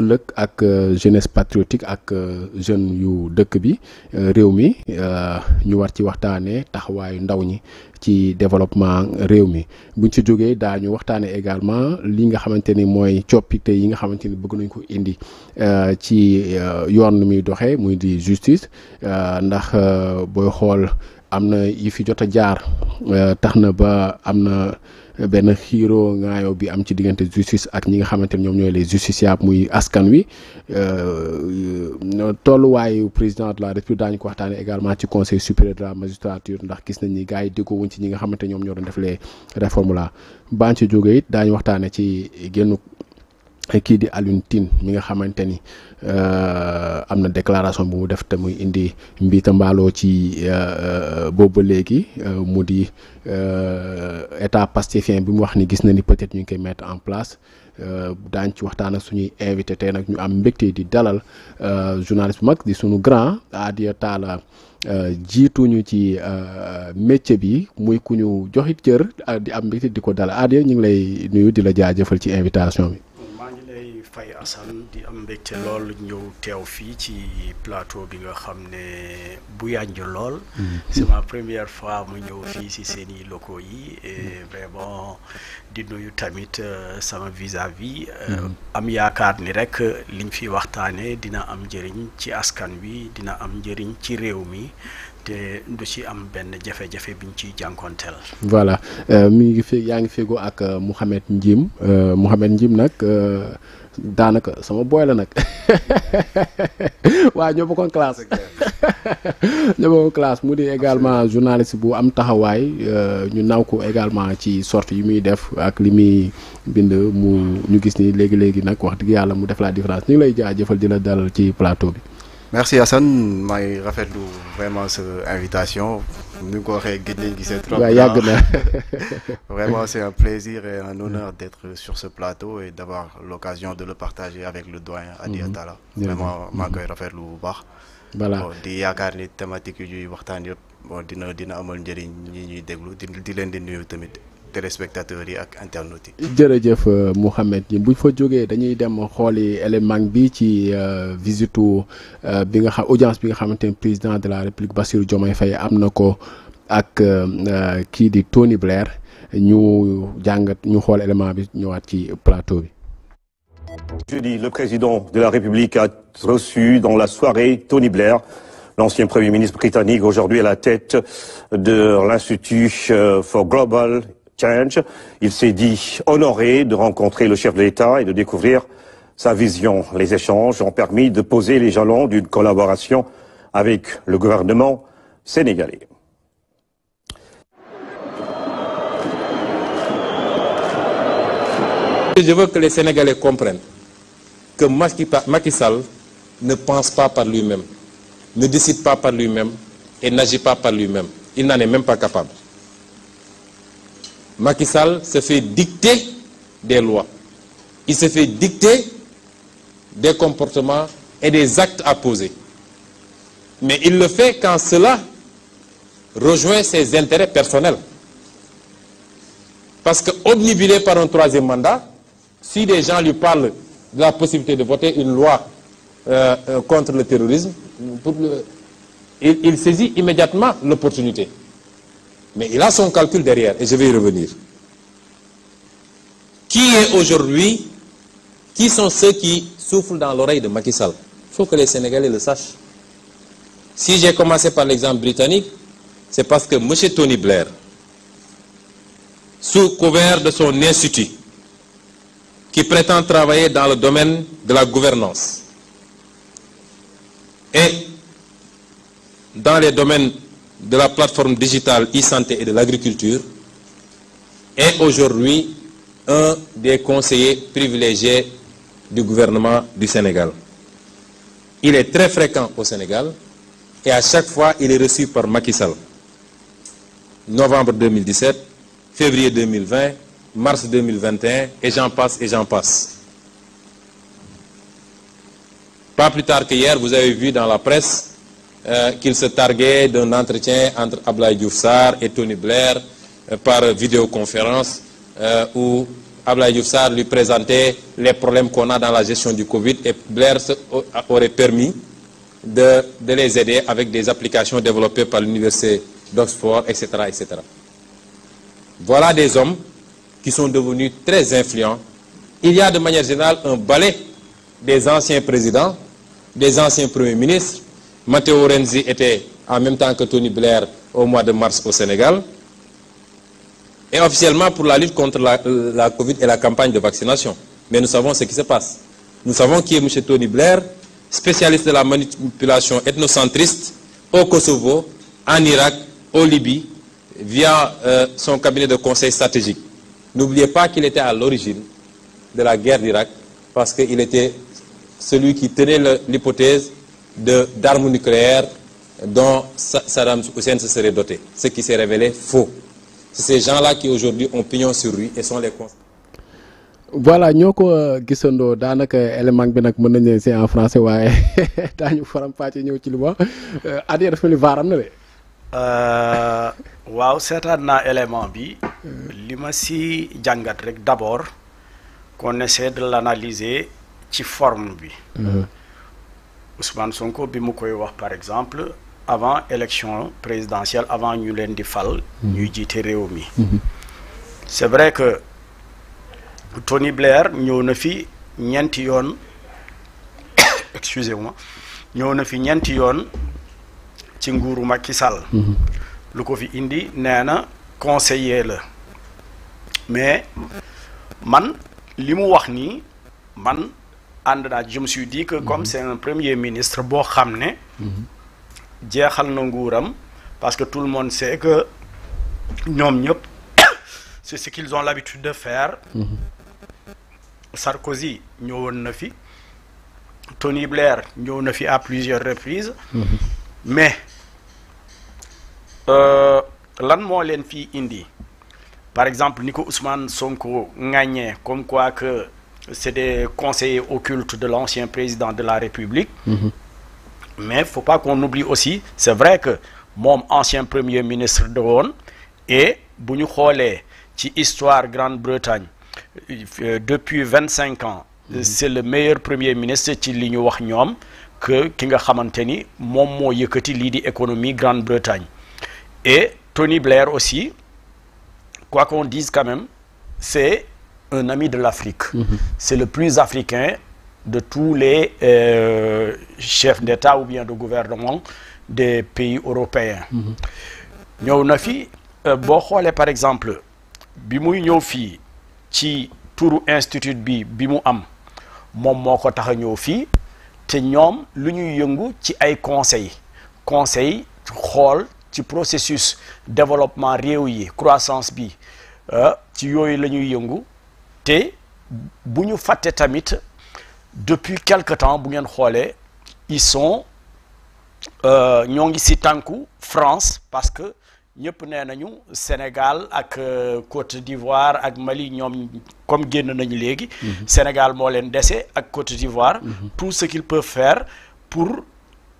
ëllëg ak jeunesse patriotique ak jeunes yu dëkk bi réew mi ñu war ci waxtaanee taxawaayu ndaw ñi ci développement réew mi buñ ci jógee daañu waxtaanee également li nga xamante ni mooy coppite yi nga xamante ni bëgg nañ ko indi ci yoon muy doxee muy di justice ndax booy xool am na yi fi jot a jaar tax na ba am na benn xiiroo ngaayoo bi am ci diggante justice ak ñi nga xamante ne ñoom ñooy les justiciables muy askan wi tolluwaayu président de la république daañu ko waxtaanee également ci conseil supérieur de la magistrature ndax gis nañ ni gars yi déggoo wuñ ci ñi nga xamante ñoom ñoo doon def les réformes là baan ci jógee it daañu waxtaanee ci génn kii di Alioune Tine mi nga xamante ni am na déclaration bu mu def te muy indi mbiita mbaaloo ci boobu ba léegi mu di état pastéfien bi mu wax ni gis na ni peut-être ñu ngi koy mettre en place daañ ci waxtaan ak suñuy invité tey nag ñu am mbégte di dalal journaliste bu mag di suñu grand Adia Talla jiituñu ci métier bi muy ku ñu joxit cër di am mbégte di ko dalal Adia ñu ngi lay nuyu di la jaajëfal ci invitation bi. Faye Assane di am mbégte lool ñëw teew fii ci plateau bi nga xam ne bu yànj lool. C'est ma première fois mu ñëw fii ci seeni locaux yi et vraiment di nuyu tamit sama vis-à-vis am yaakaar ni rek liñ fi waxtaanee dina am njëriñ ci askan wi dina am njëriñ ci réew mi te du ci am benn jafe-jafe biñ ciy jànkonteel. voilà mi ngi fi yaa ngi fego ak Mouhamed Njim Mouhamed Njim nag daanaka sama boy la nag waaw ñoo bokkoon classe ñoo bokkoon classe mu di également journaliste bu am taxawaay ñu naw ko également ci sorte yi muy def ak li muy bind mu ñu gis ni léegi nag wax dëgg yàlla mu def la différence ñu ngi lay jaajëfal di la dalal ci plateau bi. merci Assane maa ngi rafetlu vraiment sa invitation ni nga ko waxee gëj nañ gisee trop. waaw yàgg na vraiment c'est un plaisir et un honneur d'être sur ce plateau et d'avoir l'occasion de le partager avec le doyen Adia Talla. vraiment maa ngi koy rafetlu bu baax. voilà di yaakaar ni thématique yu ñuy waxtaan yëpp bon dina amal njëriñ ñi ñuy déglu di leen di nuyu tamit téléspectateurs yi ak internautes yi. jërëjëf Mouhamed ñi buñ fa jógee dañuy dem xooli élément bi ci visitu bi nga xam audience bi nga xamante ne président de la République Bassirou Diomaye Faye am na ko ak kii di Tony Blair ñu jàngat ñu xool élément bi ñëwaat ci plateau bi. Jeudi, le président de la République a reçu dans la soirée Tony Blair, l'ancien Premier ministre britannique, aujourd'hui à la tête de l'Institut for Global Change. Il s'est dit honoré de rencontrer le chef de l'État et de découvrir sa vision. Les échanges ont permis de poser les jalons d'une collaboration avec le gouvernement sénégalais. Je veux que les Sénégalais comprennent que Macky Sall ne pense pas par lui-même, ne décide pas par lui-même et n'agit pas par lui-même. Il n'en est même pas capable. Macky Sall se fait dicter des lois. Il se fait dicter des comportements et des actes à poser. Mais il le fait quand cela rejoint ses intérêts personnels. Parce que obnubilé par un troisième mandat, si des gens lui parlent de la possibilité de voter une loi contre le terrorisme, il saisit immédiatement l'opportunité. Mais il a son calcul derrière, et je vais y revenir. Qui est aujourd'hui, qui sont ceux qui soufflent dans l'oreille de Macky Sall? Il faut que les Sénégalais le sachent. Si j'ai commencé par l'exemple britannique, c'est parce que M. Tony Blair, sous couvert de son institut, qui prétend travailler dans le domaine de la gouvernance et dans les domaines de la plateforme digitale e-santé et de l'agriculture, est aujourd'hui un des conseillers privilégiés du gouvernement du Sénégal. Il est très fréquent au Sénégal et à chaque fois il est reçu par Macky Sall. Novembre 2017, février 2020, mars 2021 et j'en passe et j'en passe. Pas plus tard qu'hier, vous avez vu dans la presse qu'il se targuait d'un entretien entre Abdoulaye Diouf Sarr et Tony Blair par vidéoconférence où Abdoulaye Diouf Sarr lui présentait les problèmes qu'on a dans la gestion du Covid et Blair aurait permis de les aider avec des applications développées par l'université d'Oxford, etc., etc. Voilà des hommes qui sont devenus très influents. Il y a de manière générale un balai des anciens présidents, des anciens premiers ministres. Matteo Renzi était en même temps que Tony Blair au mois de mars au Sénégal. Et officiellement pour la lutte contre la Covid et la campagne de vaccination. Mais nous savons ce qui se passe. Nous savons qui est M. Tony Blair, spécialiste de la manipulation ethnocentriste au Kosovo, en Irak, au Libye, via son cabinet de conseil stratégique. N'oubliez pas qu'il était à l'origine de la guerre d'Irak parce qu'il était celui qui tenait l'hypothèse d'armes nucléaires dont Saddam Hussein se serait doté, ce qui s'est révélé faux. C'est ces gens-là qui aujourd'hui ont pignon sur rue et sont les cons. Voilà ñoo ko gisandoo daanaka élément bi nag mën nañu c'est en français waaye daañu faram-fàccee ñëw ci li wax Adia dafa mel ni vaaram na de. waaw seetaan naa élément bi li ma si jàngat rek d'abord qu'on essaie de l'analyser ci forme bi. Ousmane Sonko bi mu koy wax par exemple avant élection présidentielle avant ñu leen di fal. ñuy jiite réew mi. C'est vrai que Tony Blair ñëw na fi ñeenti yoon excusez-moi ñëw na fi ñeenti yoon ci nguuru Macky Sall. lu ko fi indi nee na conseiller la mais man li mu wax nii man ànd naa je me suis dit que comme c'est un premier ministre boo xam ne jeexal na nguuram parce que tout le monde sait que ñoom ñëpp c'est ce qu'ils ont l'habitude de faire. Sarkozy ñëwoon na fi Tony Blair ñëw na fi à plusieurs reprises. Mais lan moo leen fi indi par exemple ni ko Ousmane Sonko ŋàññee comme quoi que c'est des conseillers occultes de l'ancien président de la République. Mais faut pas qu'on oublie aussi c'est vrai que moom ancien premier ministre de woon et bu ñu xoolee ci histoire Grande-Bretagne depuis 25 ans c'est le meilleur premier ministre ci li ñu wax ñoom que ki nga xamante ni moom moo yëkkati lii di économie Grande-Bretagne. Et Tony Blair aussi, quoi qu'on dise quand même, c'est un ami de l'Afrique. C'est le plus africain de tous les chefs d'État ou bien de gouvernement des pays européens. ñëw na fi boo xoolee par exemple bi muy ñëw fii ci turu institut bi mu am moom moo ko tax a ñëw fii te ñoom lu ñuy yëngu ci ay conseil xool ci processus développement réew yi croissance bi ci yooyu la ñuy yëngu te bu ñu fàtte tamit depuis quelque temps bu ngeen xoolee ils sont ñoo ngi ci tànku France parce que ñëpp nee nañu Sénégal ak Côte d'Ivoire ak Mali ñoom comme génn nañu léegi. Sénégal moo leen dese ak Côte d'Ivoire. Tout ce qu'ils peuvent faire pour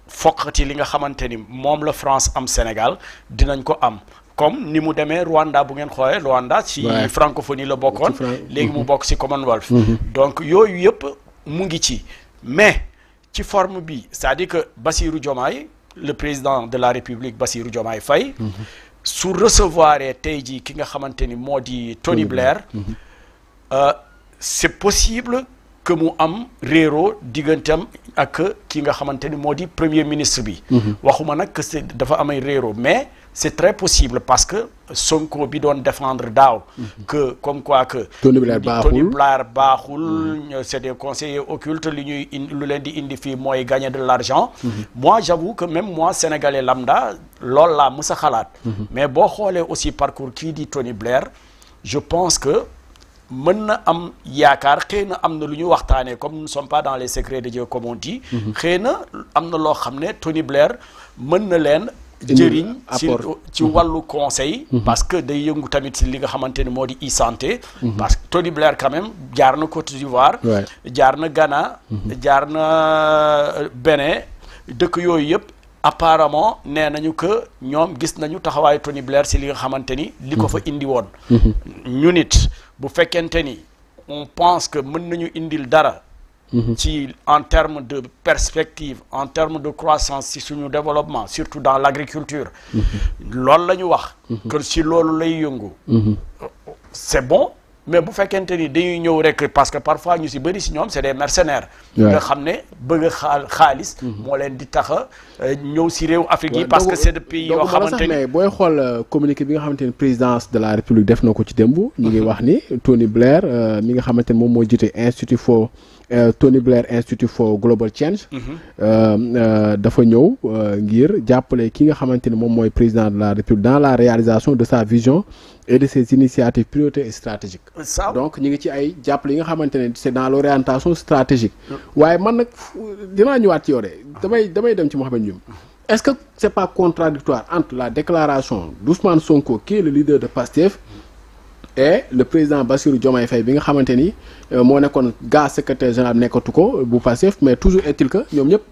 foqati li nga xamante ni moom la France am Sénégal dinañ ko am comme ni mu demee Rwanda bu ngeen xoolee Rwanda ci francophonie la bokkoon léegi mu bokk ci Commonwealth. Donc yooyu yëpp mu ngi ci mais ci forme bi c'est-à-dire que Bassirou Diomaye le président de la République Bassirou Diomaye Faye su recevoir tey jii ki nga xamante ni moo di Tony Blair c'est possible que mu am réero digganteem ak ki nga xamante ni moo di premier ministre bi. waxuma nag que c'est dafa amay réero mais c'est très possible parce que Sonko bi doon défendre daaw. que comme quoi que. Tony Blair baaxul c'est des conseillers occultes li ñuy lu leen di indi fii mooy gagner de l'argent. Moi j'avoue que même moi sénégalais lambda loolu laa mës a xalaat. mais boo xoolee aussi parcours kii di Tony Blair je pense que. mën na am yaakaar xëy na am na lu ñu waxtaanee comme nous ne sommes pas dans les secrets de Dieu comme on dit. xëy na am na loo xam ne Tony Blair mën na leen jëriñ ci wàllu conseil parce que day yëngu tamit ci li nga xamante ni moo di e-santé parce que Tony Blair quand même jaar na Côte d'Ivoire jaar na Ghana jaar na Bénin dëkk yooyu yëpp apparemment nee nañu que ñoom gis nañu taxawaayu Tony Blair ci li nga xamante ni li ko fa indi woon ñu nit bu fekkente ni on pense que mën nañu indil dara ci en termes de perspective en termes de croissance ci suñu développement surtout dans l'agriculture loolu la ñu wax que si loolu lay yëngu c'est bon mais bu fekkente ni dañuy ñëw rek parce que parfois ñu si bëri si ñoom c'est des mercenaires nga xam ne bëgg a xaalis moo leen di tax a ñëw si réew Afrique yi parce que c'est des pays yoo xamante ni booy xool communiqué bi nga xamante ni présidence de la République def na ko ci démb ñu ngi wax ni Tony Blair mi nga xamante ni moom moo jiite Institute for Tony Blair Institute for Global Change dafa ñëw ngir jàppale ki nga xamante ni moom mooy président de la République dans la réalisation de sa vision et de ses initiatives prioritaires et stratégiques. Donc ñu ngi ci ay jàppale yi nga xamante ne c'est dans l'orientation stratégique. waaye man nag dinaa ñëwaat ci yow de damay dem ci Mouhamed Ndioum. Est-ce que c'est pas contradictoire entre la déclaration d'Ousmane Sonko qui est le leader de PASTEF et le président Bassirou Diomaye Faye bi nga xamante ni moo nekkoon secrétaire général nekkatu ko bu PASTEF mais toujours est-il que ñoom ñëpp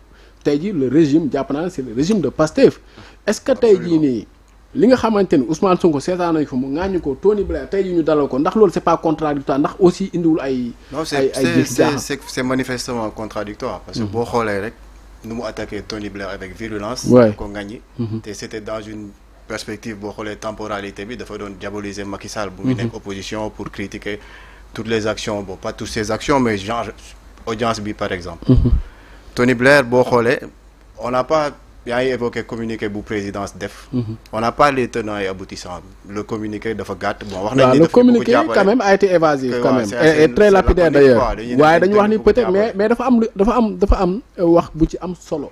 tey jii le régime jàpp naa c'est le régime de PASTEF. Est-ce que tey jii nii li nga xamante ni Ousmane Sonko seetaan nañu fa mu ŋaañu ko Tony Blair tey jii ñu dalal ko ndax loolu c'est pas contradictoire ndax aussi indiwul ay. non c'est manifestement contradictoire parce que boo xoolee rek nu mu attaqué Tony Blair avec virulence. ko ŋaññi. te c'était dans une perspective boo xoolee temporalité bi dafa doon diaboliser Macky Sall bu mu nekk opposition pour critiquer toutes les actions bon pas toutes ces actions mais genre audience bi par exemple. Tony Blair boo xoolee on n'a pas. yaa ngi évoqué communiqué bu présidence def. On n'a pas les tenants et aboutissants. Le communiqué dafa gàtt bon wax nañ ni le communiqué quand même a été évasif quand même et très lapidaire d'ailleurs waaye dañu wax ni peut-être mais dafa am wax bu ci am solo.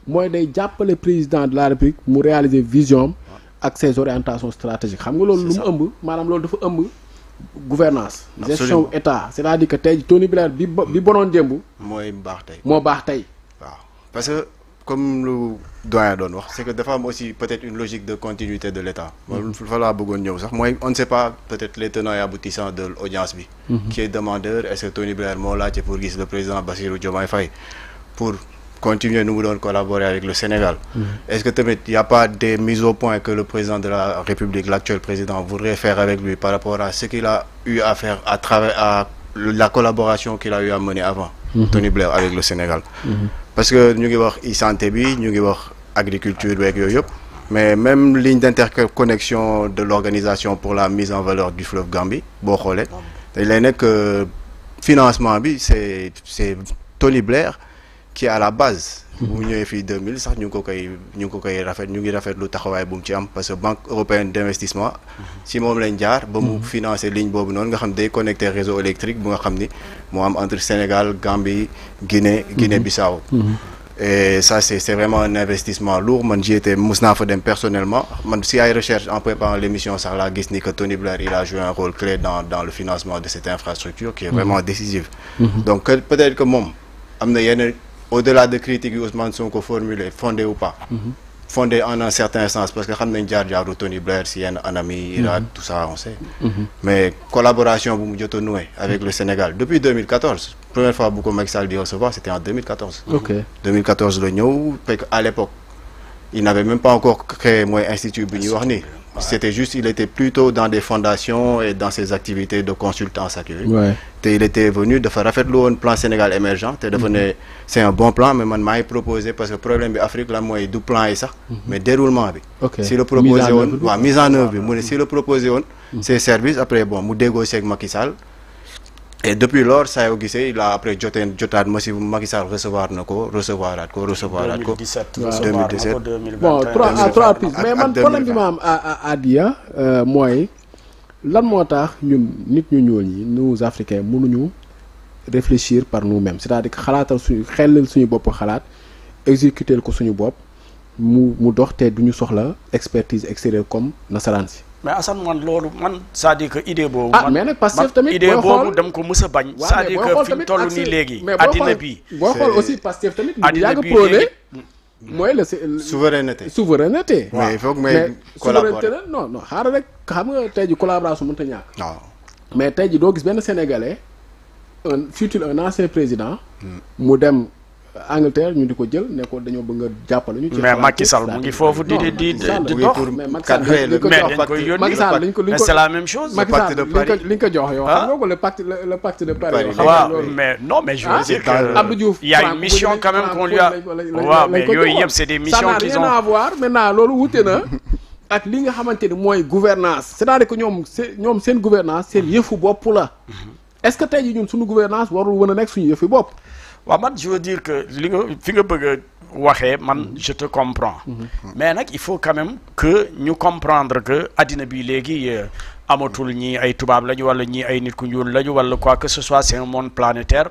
mooy day jàppale président de la République mu réaliser vision ak ses orientations stratégiques xam nga loolu lu mu ëmb maanaam loolu dafa ëmb gouvernance gestion état c'est-à-dire que tey Tony Blair bi bonoon démb mooy baax tey moo baax tey waaw parce que comme lu doyen doon wax c'est que dafa am aussi peut-être une logique de continuité de l'État fa laa bëggoon ñëw sax mooy on ne sait pas peut-être les tenants et aboutissants de l'audience bi qui est demandeur est-ce que Tony Blair moo laajte pour gis le président Bassirou Diomaye Faye pour continuer nu mu doon collaborer avec le Sénégal est-ce que tamit y a pas des mises au point que le président de la République l'actuel président voudrait faire avec lui par rapport à ce qu'il a eu à faire à travers à la collaboration qu'il a eu à mener avant Tony Blair avec le Sénégal parce que ñu ngi wax e-santé bi ñu ngi wax agriculture beeg yooyu yëpp mais même ligne d'interconnexion de l'organisation pour la mise en valeur du fleuve Gambie boo xoolee dañ lay nekk financement bi c'est Tony Blair qui est à la base bu ñëwee fii 2000 sax ñu ngi ko koy rafetlu taxawaay bu mu ci am parce que banque européenne d'investissement si moom lañ jaar ba mu financer ligne boobu noonu nga xam day connecter réseau électrique bu nga xam ni moo am entre Sénégal Gambie Guinée-Bissau et ça c'est vraiment un investissement lourd man j'y étais mos naa fa dem personnellement man si ay recherche en préparant l'émission sax laa gis ni que Tony Blair il a joué un rôle clé dans le financement de cette infrastructure qui est vraiment décisive donc peut-être que moom am na yenn au-delà de critiques yu Ousmane Sonko formulé fondé ou pas fondé en un certain sens parce que xam nañ jaar-jaaru Tony Blair si yenn anam yi Irak tout ça on sait mais collaboration bu mu jot a noué avec le Sénégal depuis 2014 première fois bu ko Macky Sall di recevoir c'était en 2014 2014 la ñëw parce que à l'époque il n'avait même pas encore créé mooy institut bi ñuy wax ni c'était juste il était plutôt dans des fondations et dans ses activités de consultance ak yooyu te il était venu dafa rafetlu woon plan Sénégal émergent te dafa ne c'est un bon plan mais man maa ngi proposé parce que problème bi Afrique la mooy du plan yi sax mais déroulement bi si le proposé woon waaw mise en œuvre bi mu ne si le proposé woon ces services après bon mu négocier ak Macky Sall et depuis lors saa yoo gisee il a après jotaat massif Macky Sall recevoiraat ko 2017 bon trois pistes mais man problème bi ma am à dire mooy lan moo tax ñun nit ñu ñuul ñi nous Africains mënuñu réfléchir par nous-mêmes c'est-à-dire que xalaatal xelal suñu bopp xalaat exécuter ko suñu bopp mu dox te duñu soxla expertise extérieure comme nasaraan si mais Assane man loolu man c'est-à-dire que idée boobu mais nag Pastef tamit idée boobu dem ko mës a bañ c'est-à-dire que fi ñu toll nii léegi addina bi boo xool aussi Pastef tamit lu yàgg prôné mooy la souveraineté mais il faut que may collaborer non xaaral rek xam nga tey ji collaboration mënut a ñàkk mais tey ji doo gis benn sénégalais un ancien président mu dem Angleterre ñu di ko jël ne ko dañoo bëgg nga jàppale ñu. ci mais Macky Sall mu ngi foofu di dox. mais Macky Sall dañ ko jox Macky Sall mais c'est la même chose. Macky Sall li nga ko jox yow. xam nga ko le pacte de Paris. waaw mais non mais je veux dire que Abdou Diouf il y a une mission quand même qu'on lui a. waaw mais yooyu yëpp c'est des missions qu'ils ont. ça n'a rien à voir maintenant loolu wute na. ak li nga xamante ni mooy gouvernance c'est-à-dire que ñoom seen gouvernance seen yëfu bopp la. est-ce que tey jii ñun suñu gouvernance warul mën a nekk suñu yëfu bopp. waaw man je veux dire que li nga fi nga bëgg a waxee man je te comprends. mais nag il faut quand même que ñu comprendre que addina bi léegi amatul ñii ay tubaab lañu wala ñii ay nit ku ñuul lañu wala quoi que ce soit c'est un monde planétaire.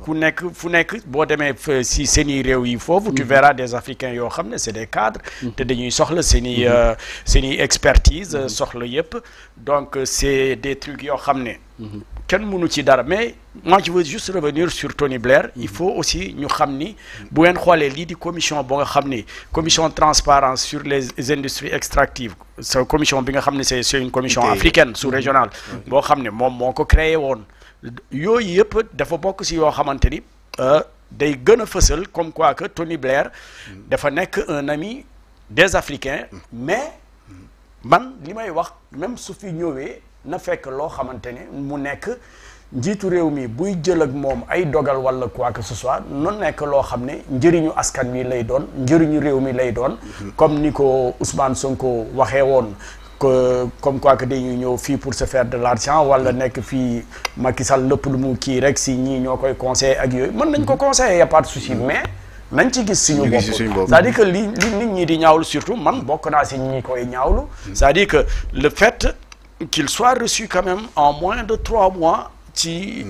ku nekk fu nekk boo demee si seeni réew yi foofu. tu verras des Africains yoo xam ne c'est des cadres. te dañuy soxla seeni expertise soxla yépp donc c'est des trucs yoo xam ne. kenn mënu ci dara mais moi je veux juste revenir sur Tony Blair il faut aussi ñu xam ni bu ngeen xoolee lii di commission boo nga xam ni commission transparence sur les industries extractives sa commission bi nga xam ne c'est une commission africaine sous-régionale boo xam ne moom moo ko créé woon yooyu yëpp dafa bokk si yoo xamante ni day gën a fësal comme quoi que Tony Blair dafa nekk un ami des Africains mais man li may wax même su fi ñëwee na fekk loo xamante ne mu nekk njiitu réew mi buy jël ak moom ay dogal wala quoi que ce soit noonu nekk loo xam ne njëriñu askan wi lay doon njëriñu réew mi lay doon comme ni ko Ousmane Sonko waxee woon que comme quoi que dañuy ñëw fii pour se faire de l'argent wala nekk fii Macky Sall lépp lu mu kii rek si ñii ñoo koy conseiller ak yooyu mën nañ ko conseiller y a pas de souci mais nañ ci gis suñu bopp c'est-à-dire que li nit ñi di ñaawlu surtout man bokk naa si ñi koy ñaawlu c'est-à-dire que le fait qu'il soit reçu quand même en moins de 3 mois ci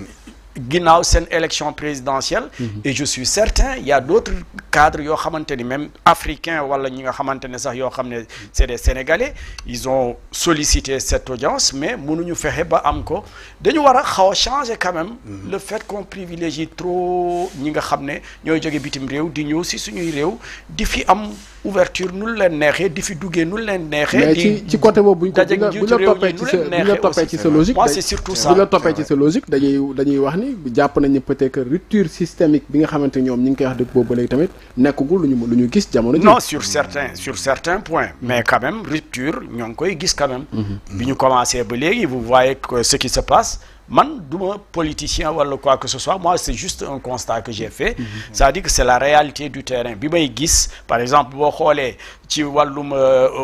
ginnaaw seen élection présidentielle et je suis certain il y a d'autres cadres yoo xamante ni même africains wala ñi nga xamante ne sax yoo xam ne c'est des Sénégalais ils ont sollicité cette audience mais mënuñu fexe ba am ko dañu war a xaw a changer quand même le fait qu'on privilégie trop ñi nga xam ne ñooy jóge bitim réew di ñëw si suñuy réew di fi am ouverture nu leen neexee di fi duggee nu leen neexee. mais ci côté boobu bu ñu la toppee ci sa logique. moi c'est surtout ça bu ñu la toppee ci sa logique dañuy wax ni jàpp nañ ne peut-être que rupture systémique bi nga xamante ñoom ñi ngi koy wax dëgg boobu ba léegi tamit nekkagul lu ñu gis jamono ji. non sur certains points. mais quand même rupture ñoo ngi koy gis quand même. bi ñu commencé ba léegi vous voyez que ce qui se passe. man duma politicien wala quoi que ce soit moi c'est juste un constat que j'ai fait c'est-à-dire que c'est la réalité du terrain bi may gis par exemple boo xoolee ci wàllum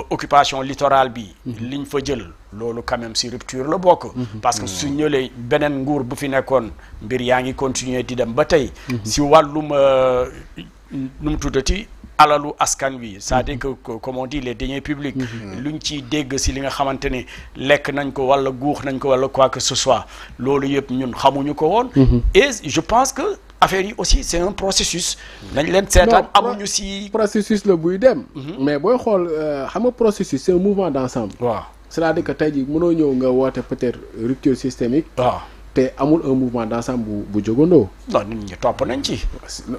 occupation littorale bi liñ fa jël loolu quand même si rupture la bokk parce que su ñëlee beneen nguur bu fi nekkoon mbir yaa ngi continuer di dem ba tey si wàllum nu mu tuddati alalu askan wi c'est-à-dire que comme on dit les deniers publics luñ ciy dégg si li nga xamante ne lekk nañ ko wala guux nañ ko wala quoi que ce soit loolu yëpp ñun xamuñu ko woon et je pense que affaire yi aussi c'est un processus nañ leen seetaan amuñu si processus la buy dem mais booy xool xam nga processus c'est un mouvement d'ensemble waaw c'est-à-dire que tey jii mënoo ñëw nga woote peut-être rupture systémique waaw te amul un mouvement d'ensemble bu jógandoo. non nit ñi topp nañ ci.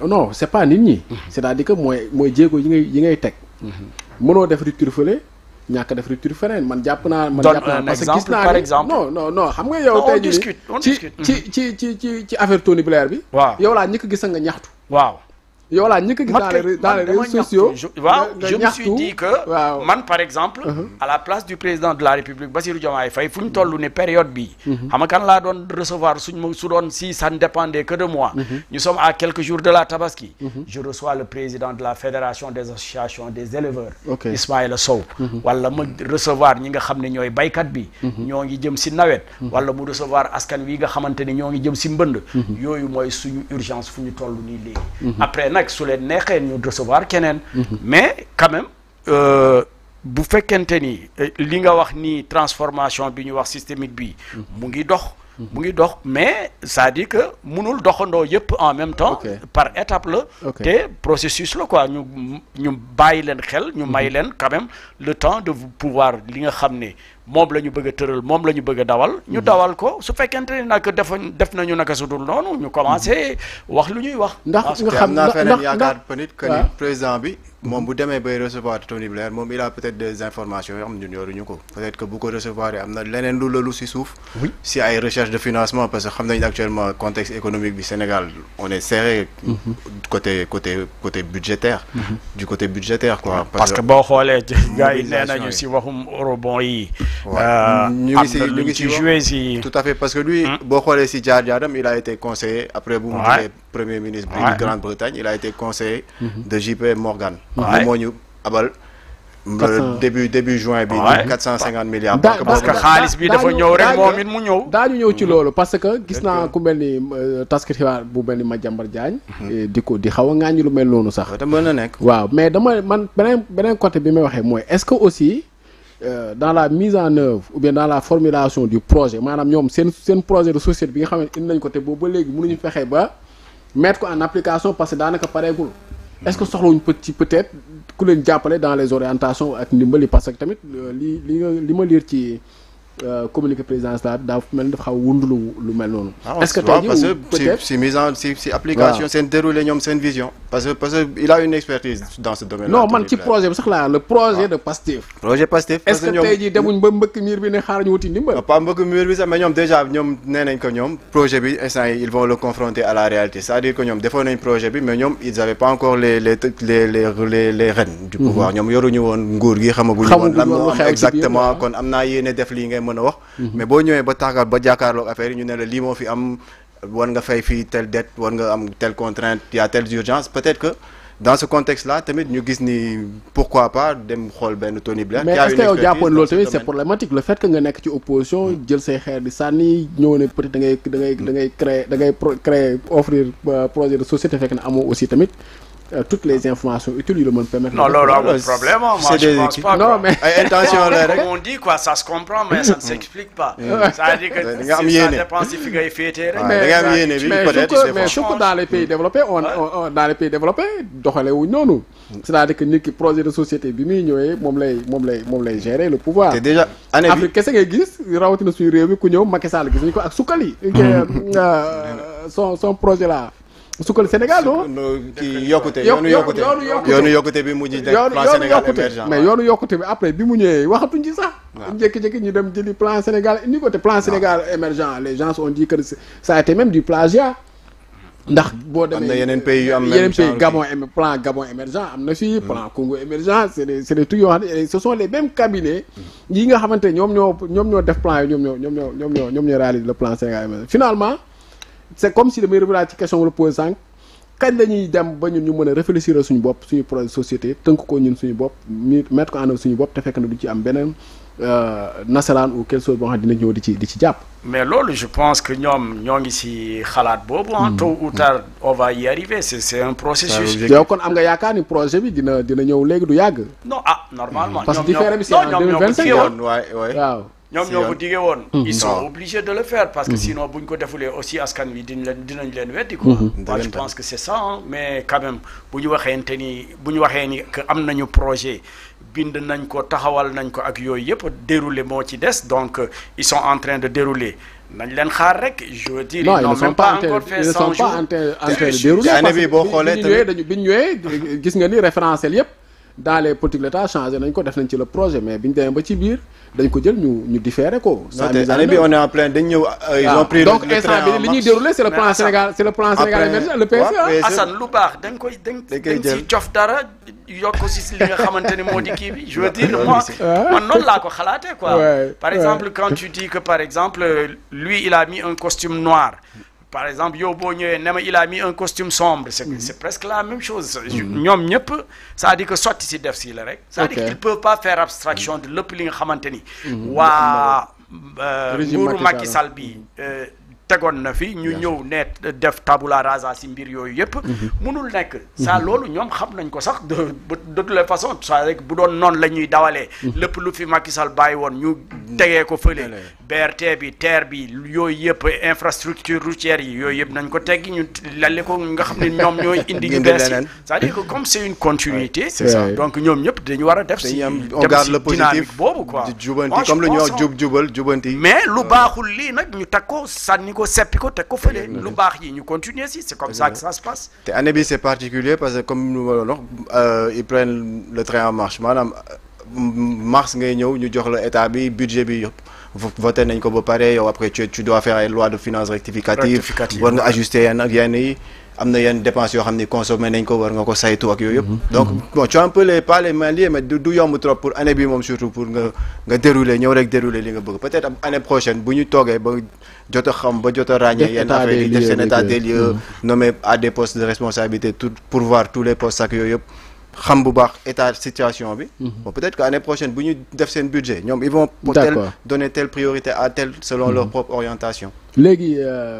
non c'est pas nit ñi. c'est-à-dire que mooy jéego yi ngay teg. mënoo def rupture fële ñàkk def rupture feneen man jàpp naa. parce que gis naa ne non xam nga yow. tey jii ci affaire Tony Blair bi. waaw yow laa ñëkk gis nga ñaxtu. waaw. yow laa ñëkk gis dans les réseaux sociaux. waaw je me suis dit que man par exemple à la place du président de la République Bassirou Diomaye Faye fu ñu toll ne période bi xam nga kan laa doon recevoir su doon si ça ne dépendait que de moi nous sommes à quelques jours de la Tabaski je reçois le président de la fédération des associations des éleveurs Ismaïla Sow wala ma recevoir ñi nga xam ne ñooy baykat bi ñoo ngi jëm si nawet wala mu recevoir askan wi nga xamante ne ñoo ngi jëm si mbënd yooyu mooy suñu urgence fu ñu toll nii léegi après nag su leen neexee ñu recevoir keneen mais quand même bu fekkente ni li nga wax ni transformation bi ñu wax systémique bi mu ngi dox mais c'est-à-dire que mënul doxandoo yëpp en même temps par étape la te processus la quoi ñu bàyyi leen xel ñu may leen quand même le temps de pouvoir li nga xam ne moom la ñu bëgg a tëral moom la ñu bëgg a dawal ñu dawal ko su fekkente ne nag def nañu naka su dul noonu ñu commencé wax lu ñuy wax. ndax nga am xam naa feneen yaakaar ndax peut-être que ni président bi moom bu demee bay recevoir Tony Blair moom il a peut-être des informations yoo xam ne ñun yoruñu ko peut-être que bu ko recevoir am na leneen lu lalu si suuf. si ay recherche de financement parce que xam nañ actuellement contexte économique bi Sénégal on est serré. côté budgétaire. du côté budgétaire quoi. parce que boo xoolee gars yi nee nañu si waxum eurobond yi. ñu ngi si joué si. tout à fait parce que lui boo xoolee si jaar-jaaram il a été conseiller après bu mu jëlee premier ministre de Grande-Bretagne il a été conseiller de JP Morgan. moom moo ñu abal. début juin bi. 450 milliards. parce que xaalis bi dafa ñëw rek moom it mu ñëw. daañu ñëw ci loolu parce que gis naa ku mel ni taskati xibaar bu mel ni Madiambal Diagne. di xaw a ŋaañu lu mel noonu sax. te mën na nekk. waaw mais man beneen côté bi may waxee mooy est-ce que aussi dans la mise en œuvre ou bien dans la formulation du projet maanaam ñoom seen projet de société bi nga xam ne indi nañ ko te boobu ba léegi mënuñu fexe ba mettre ko en application parce que daanaka pareegul. est-ce que soxlawuñu peut-être ku leen jàppale dans les orientations ak ndimbali parce que tamit li ma lire ci communiqué présidentiel daa mel ni dafa xaw a wund lu mel noonu. est-ce que tey jii peut-être si application seen déroulé ñoom seen vision. parce que il a une expertise dans ce domaine. non man ci projet bi sax laa le projet de Pastef. projet Pastef est-ce que tey jii demuñ ba mbëkk miir bi ne xaar ñu wuti ndimbal. pas mbëkk miir bi sax mais ñoom déjà ñoom nee nañ ko ñoom projet bi instant yi ils vont le confronter à la réalité c'est-à-dire que ñoom defoon nañ projet bi mais ñoom ils avaient pas encore les rênes du pouvoir ñoom yoruñu woon nguur gi xamaguñu woon lan moo am exactement kon am naa yéene def lii ngay mën a wax mais boo ñëwee ba jàkkaarloog affaire yi ñu ne la lii moo fi am war nga fay fii telle dette war nga am telle contrainte y a telle urgence peut-être que dans ce contexte là tamit ñu gis ni pourquoi pas dem xool benn Tony Blair. mais est-ce que yow jàppoon loolu tamit c'est problématique le fait que nga nekk ci opposition jël say xeer di sànni ñëw ne peut-être da ngay créer offrir projet de société fekk na amoo aussi tamit toutes les informations utiles yu la mën permettre. non loolu amul problème moi je pense pas. non mais ay intention la rek. comme on dit quoi ça se comprend mais ça ne s'explique pas. c'est-à-dire que ça dépend si fi ngay féetee rek. da nga am yéene bi peut-être mais surtout dans les pays développés dans les pays développés doxalee wuñ noonu. c'est-à-dire que nit ki projet de société bi muy ñëwee moom lay gérer le pouvoir. te déjà année bi Afrique kese ngay gis rawatina suñu réew mi ku ñëw Macky Sall gis nañu ko ak Sukkali. son projet là. Sukkali Sénégal non. kii yokkute yoonu yokkute bi mujj def plan Sénégal émergent mais yoonu yokkute bi après bi mu ñëwee waxatuñ ci sax. jékki-jékki ñu dem jëli plan Sénégal indi ko te plan Sénégal émergent les gens ont dit que ça a été même du plagiat. ndax boo demee am na yeneen pays yu am yeneen pays plan Gabon émergent am na fii plan Congo émergent c'est des trucs yoo xam ne ce sont les mêmes cabinets yi nga xamante ñoom ñoo def plan yi ñoom ñoo réaliser le plan Sénégal émergent finalement. c'est comme si damay revenir ci question la posé sànq kañ la ñuy dem ba ñun ñu mën a réfléchir suñu bopp suñu projet société tënk ko ñun suñu bopp mettre ko en œuvre suñu bopp te fekk na du ci am beneen nasaraan ou quelque chose boo xam ne dina ñëw di ci jàpp. mais loolu je pense que ñoom ñoo ngi ci xalaat boobu. tôt ou tard on va y arriver c'est un processus. yow kon am nga yaakaar ni projet bi dina ñëw léegi du yàgg. non normalement. parce que différé bi c'est en 2025 waaw. ñoom ñoo ko diggee woon. ils sont obligés de le faire parce que sinon buñ ko defulee aussi askan wi dinañ leen weddi quoi. moi je pense que c'est ça mais quand même bu ñu waxee ni que am nañu projet bind nañ ko taxawal nañ ko ak yooyu yëpp dérouler moo ci des donc ils sont en train de dérouler nañ leen xaar rek je veux dire. non ils n'ont même pas encore fait 100 jours. en train de dérouler parce que bi ñu ñëwee gis nga ni référentiel yëpp dans les politiques de l'État changé nañ ko def nañ ci le projet mais bi ñu demee ba ci biir dañ ko jël ñu différé ko. année bi on est en plein dañ ñëw. ils ont pris donc instant bi li ñuy déroulé c'est le plan Sénégal émergent le PSE. Assane lu baax dañ ci cof dara yokk ko si li nga xamante ne moo di kii bi je veux dire man noonu laa ko xalaatee quoi. par exemple quand tu dis que par exemple lui il a mis un costume noir. par exemple yow boo ñëwee ne ma il a mis un costume sombre c'est presque la même chose ñoom ñëpp c'est-à-dire que sotti si def si la rek c'est-à-dire qu'ils peuvent pas faire abstraction de lépp li nga xamante ni waa nguuru Macky Sall bi tegoon na fi ñu ñëw ne def tabula rasa si mbir yooyu yëpp mënul nekk ça loolu ñoom xam nañ ko sax de toutes les façons ça rek bu doon noonu la ñuy dawalee lépp lu fi Macky Sall bàyyi woon ñu tegee ko fële BRT bi TER bi yooyu yëpp infrastructure routière yi yooyu yëpp nañ ko teggi ñu lalle ko nga xam ne ñoom ñooy indi ñu bees yi c'est-à-dire que comme c'est une continuité donc ñoom ñëpp dañu war a def si on garde le positif boobu quoi jubanti comme lu ñuy wax jubal jubanti mais lu baaxul lii nag ñu teg ko sànni ko seppi ko teg ko fële lu baax yi ñu continuer si c'est comme ça que ça se passe te année bi c'est particulier parce que comme nu ma doon wax ils prennent le train en marche maanaam mars ngay ñëw ñu jox la état bi budget bi voté nañ ko ba pare yow après tu dois faire ay loi de finances rectificative war nga ajuster yenn yi am na yenn dépenses yoo xam ne consommé nañ ko war nga ko saytu ak yooyu yëpp donc bon tu as un peu pas les mains liées mais du yomb trop pour année bi moom surtout pour nga dérouler ñëw rek dérouler li nga bëgg peut-être année prochaine bu ñu toogee ba jot a xam ba jot a ràññee yenn affaire yi def seen état des lieux nommé à des postes de responsabilité tout pour voir tous les postes ak yooyu yëpp xam bu baax état situation bi bon peut-être que année prochaine bu ñu def seen budget ñoom ils vont donner telle priorité à telle selon leur propre orientation léegi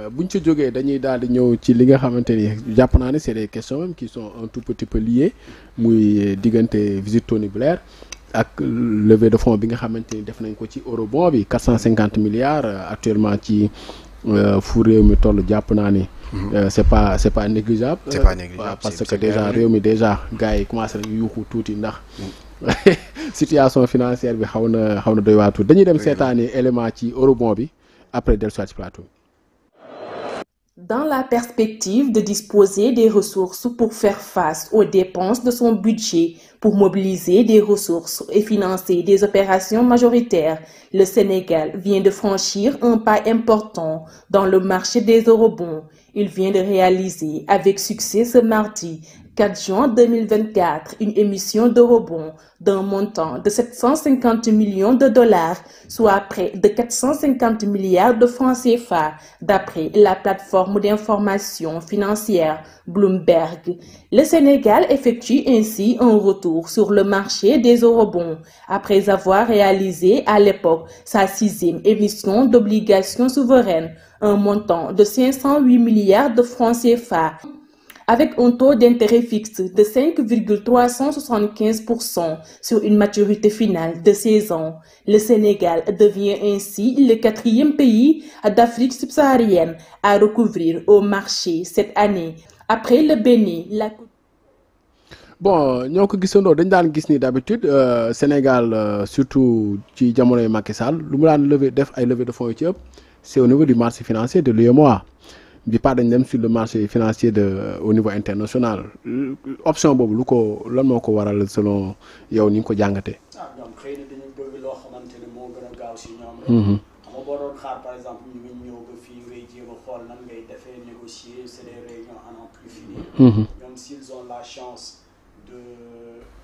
bu ñu ci jógee dañuy daal di ñëw ci li nga xamante ni jàpp naa ne c'est des questions même qui sont un tout petit peu liées muy diggante visite Tony Blair ak levée de fonds bi nga xamante ni def nañ ko ci eurobond bi 450 milliards actuellement ci fu réew mi toll jàpp naa ni c'est pas négligeable parce que déjà réew mi déjà gars yi commencé nañu yuuxu tuuti ndax situation financière bi xaw na doy waar tuuti dañuy dem seetaani élément ci eurobond bi après dellu soit ci plateau. Dans la perspective de disposer des ressources pour faire face aux dépenses de son budget, pour mobiliser des ressources et financer des opérations majoritaires, le Sénégal vient de franchir un pas important dans le marché des eurobonds. Il vient de réaliser avec succès ce mardi 4 juin 2024 une émission d'eurobonds d'un montant de 750 millions de dollars, soit près de 450 milliards de francs CFA, d'après la plateforme d'information financière Bloomberg. Le Sénégal effectue ainsi un retour sur le marché des eurobonds, après avoir réalisé à l'époque sa 6e émission d'obligations souveraines, un montant de 508 milliards de francs CFA. Avec un taux d'intérêt fixe de 5,375% sur une maturité finale de 16 ans, le Sénégal devient ainsi le 4e pays d'Afrique subsaharienne à recouvrir au marché cette année, après le Bénin. Bon ñoo ko gisandoo dañ daan gis ni d'habitude Sénégal surtout ci jamonoy Macky Sall lu mu daan def ay levée de fonds yu ci ëpp c'est au niveau du marché financier de l'UEMOA. bi pas dañ dem sur le marché financier au niveau international option boobu lu ko lan moo ko waral selon yow ni nga ko jàngatee. ñoom xëy na dañu bëgg loo xamante ne moo gën a gaaw si ñoom rek. xam nga boo doon xaar par exemple ñu ngi ñëw ba fii ngay jéem a xool nan ngay defee négocier c'est des réunions à n'en plus finir. ñoom s'ils ont la chance de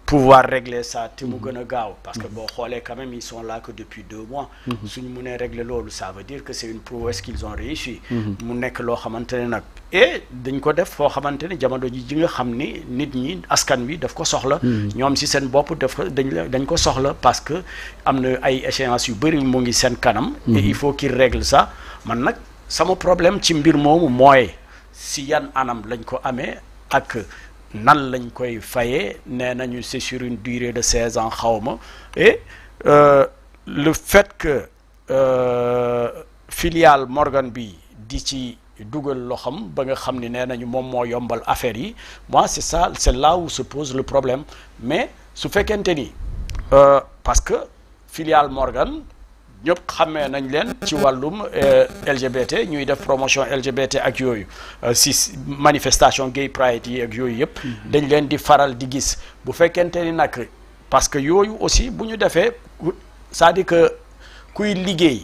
pouvoir régler ça te mu gën a gaaw parce que boo xoolee quand même ils sont là que depuis 2 mois suñu mënee régler loolu ça veut dire que c'est une prouesse qu'ils ont réussi mu nekk loo xamante ne nag et dañ ko def foo xamante ne jamono ji nga xam ni nit ñi askan wi daf ko soxla ñoom si seen bopp dañ ko soxla parce que am na ay échéances yu bëri mu ngi seen kanam et il faut qu'ils règlent ça man nag sama problème ci mbir moomu mooy si yan anam lañ ko amee ak nan lañ koy fayee nee nañu c'est sur une durée de 16 ans xawma et le fait que filiale Morgan bi di ci dugal loxam ba nga xam ni nee nañu moom moo yombal affaire yi moi c'est là où se pose le problème mais su fekkente ni parce que filiale Morgan ñëpp xamee nañ leen ci wàllum LGBT ñuy def promotion LGBT ak yooyu si manifestation gay pride yi ak yooyu yëpp dañ leen di faral di gis bu fekkente ni nag parce que yooyu aussi bu ñu defee c'est-à-dire que kuy liggéey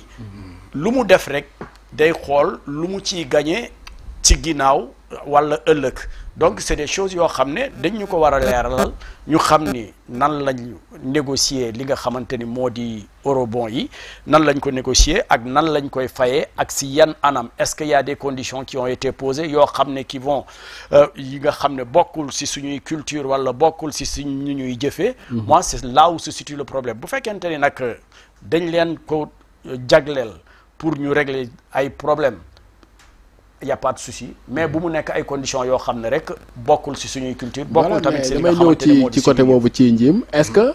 lu mu def rek day xool lu mu ciy gagné ci ginnaaw wala ëllëg donc c'est des choses yoo xam ne dañ ñu ko war a leeralal ñu xam ni nan lañ négocier li nga xamante ni moo di eurobond yi nan lañ ko négocier ak nan lañ koy fayee ak si yan anam est-ce qu'il y a des conditions qui ont été posées yoo xam ne qui vont yi nga xam ne bokkul si suñuy culture wala bokkul si suñu ñuy jëfee moi c'est là où se situe le problème bu fekkente ni nag dañ leen ko jagleel pour ñu régler ay problèmes y a pas de souci mais bu mu nekk ay conditions yoo xam ne rek bokkul ci suñuy culture. bokkul tamit ci li nga damay ñëw xamante ne moo di ci côté boobu ci njiim est-ce que.